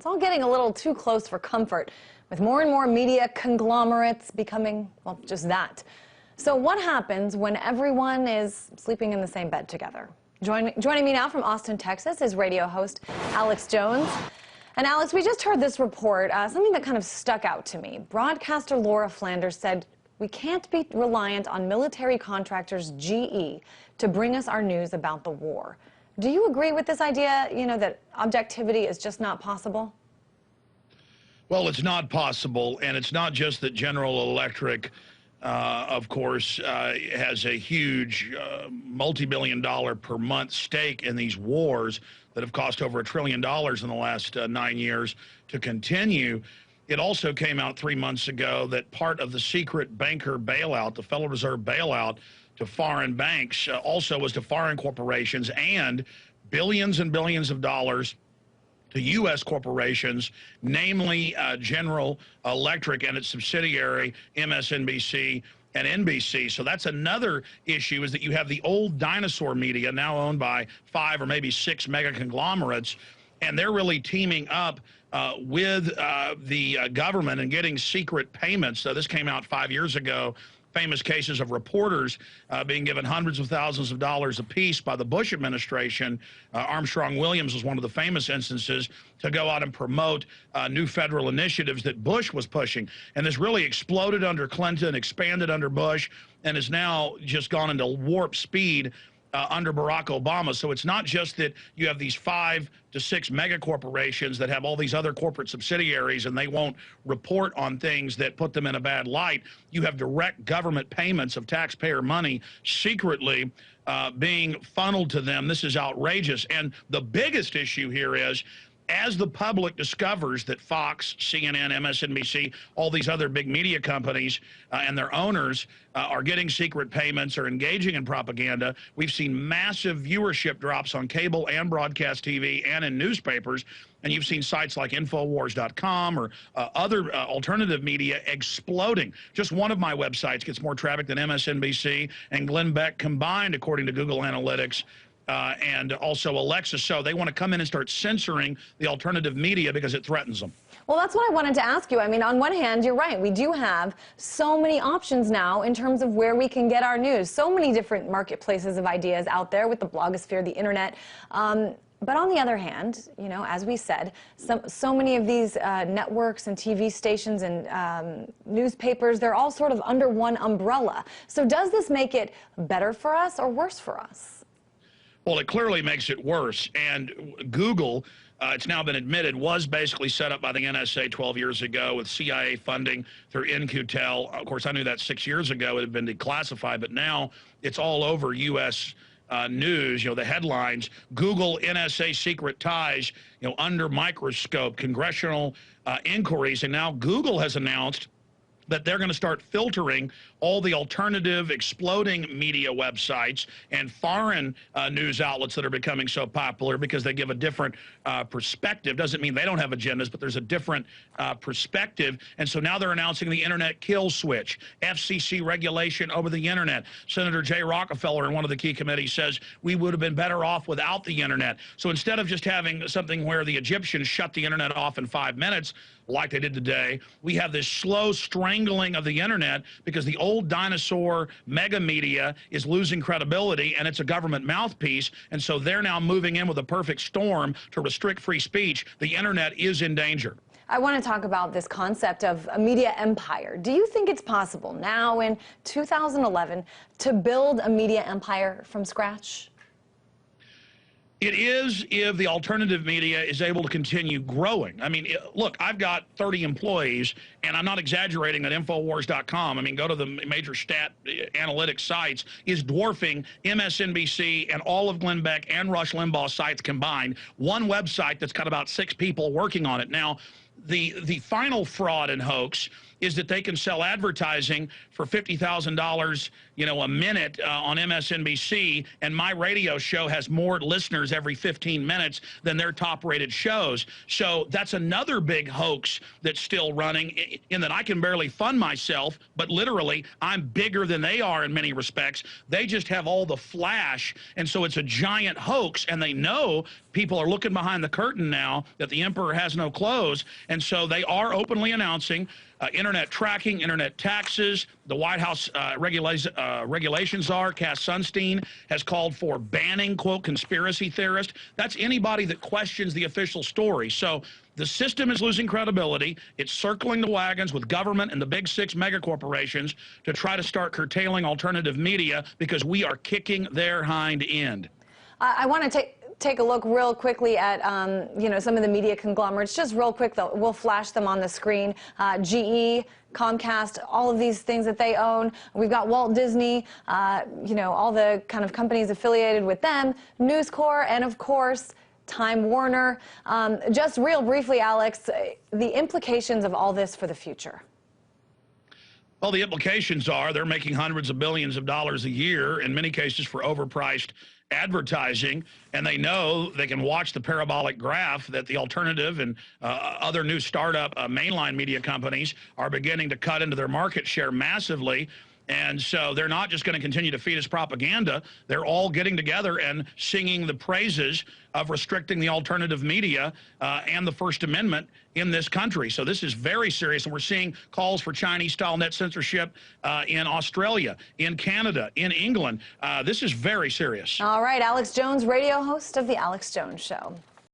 It's all getting a little too close for comfort, with more and more media conglomerates becoming, well, just that. So what happens when everyone is sleeping in the same bed together? Joining me now from Austin, Texas, is radio host Alex Jones. And Alex, we just heard this report, something that kind of stuck out to me. Broadcaster Laura Flanders said, "We can't be reliant on military contractors GE to bring us our news about the war." Do you agree with this idea, that objectivity is just not possible? Well, it's not possible, and it's not just that General Electric, of course, has a huge multi-billion-dollar per month stake in these wars that have cost over $1 trillion in the last 9 years to continue. It also came out 3 months ago that part of the secret banker bailout, the Federal Reserve bailout to foreign banks, also was to foreign corporations, and billions and billions of dollars to U.S. corporations, namely General Electric and its subsidiary MSNBC and NBC. So that's another issue, is that you have the old dinosaur media now owned by 5 or maybe 6 mega conglomerates, and they're really teaming up with the government and getting secret payments. So this came out 5 years ago. Famous cases of reporters being given hundreds of thousands of dollars apiece by the Bush administration. Armstrong Williams was one of the famous instances to go out and promote new federal initiatives that Bush was pushing. And this really exploded under Clinton, expanded under Bush, and has now just gone into warp speed under Barack Obama. So it's not just that you have these 5 to 6 mega corporations that have all these other corporate subsidiaries and they won't report on things that put them in a bad light. You have direct government payments of taxpayer money secretly being funneled to them. This is outrageous. And the biggest issue here is, as the public discovers that Fox, CNN, MSNBC, all these other big media companies and their owners are getting secret payments or engaging in propaganda, we've seen massive viewership drops on cable and broadcast TV and in newspapers. And you've seen sites like Infowars.com or other alternative media exploding. Just one of my websites gets more traffic than MSNBC and Glenn Beck combined, according to Google Analytics. And also Alexa. So they want to come in and start censoring the alternative media because it threatens them. Well, that's what I wanted to ask you. I mean, on one hand, you're right. We do have so many options now in terms of where we can get our news. So many different marketplaces of ideas out there with the blogosphere, the internet. But on the other hand, as we said, so many of these networks and TV stations and newspapers, they're all sort of under one umbrella. So does this make it better for us or worse for us? Well, it clearly makes it worse. And Google, it's now been admitted, was basically set up by the NSA 12 years ago with CIA funding through In-Q-Tel. Of course, I knew that 6 years ago. It had been declassified, but now it's all over U.S. News, the headlines. Google, NSA secret ties, under microscope, congressional inquiries. And now Google has announced that they're going to start filtering all the alternative, exploding media websites and foreign news outlets that are becoming so popular because they give a different perspective. Doesn't mean they don't have agendas, but there's a different perspective. And so now they're announcing the internet kill switch, FCC regulation over the internet. Senator Jay Rockefeller in one of the key committees says we would have been better off without the internet. So instead of just having something where the Egyptians shut the internet off in 5 minutes, like they did today, we have this slow strangling of the internet because the old dinosaur mega media is losing credibility and it's a government mouthpiece. And so they're now moving in with a perfect storm to restrict free speech. The internet is in danger. I want to talk about this concept of a media empire. Do you think it's possible now in 2011 to build a media empire from scratch? It is, if the alternative media is able to continue growing. I mean, look, I've got 30 employees, and I'm not exaggerating that Infowars.com, I mean, go to the major stat analytics sites, is dwarfing MSNBC and all of Glenn Beck and Rush Limbaugh's sites combined. One website that's got about 6 people working on it. Now, the final fraud and hoax is that they can sell advertising for $50,000, a minute on MSNBC, and my radio show has more listeners every 15 minutes than their top-rated shows. So that's another big hoax that's still running, in that I can barely fund myself, but literally I'm bigger than they are in many respects. They just have all the flash, and so it's a giant hoax, and they know people are looking behind the curtain now that the emperor has no clothes. And so they are openly announcing internet tracking, internet taxes. The White House regulations czar, Cass Sunstein, has called for banning, quote, conspiracy theorists. That's anybody that questions the official story. So the system is losing credibility. It's circling the wagons with government and the big six megacorporations to try to start curtailing alternative media because we are kicking their hind end. I want to take a look real quickly at you know, some of the media conglomerates. Just real quick, though, we'll flash them on the screen. GE, Comcast, all of these things that they own. We've got Walt Disney, you know, all the kind of companies affiliated with them, News Corp, and of course, Time Warner. Just real briefly, Alex, the implications of all this for the future. Well, the implications are they're making hundreds of billions of dollars a year, in many cases for overpriced advertising, and they know they can watch the parabolic graph that the alternative and other new startup mainline media companies are beginning to cut into their market share massively. And so they're not just going to continue to feed us propaganda. They're all getting together and singing the praises of restricting the alternative media and the First Amendment in this country. So this is very serious, and we're seeing calls for Chinese-style net censorship in Australia, in Canada, in England. This is very serious. All right, Alex Jones, radio host of The Alex Jones Show.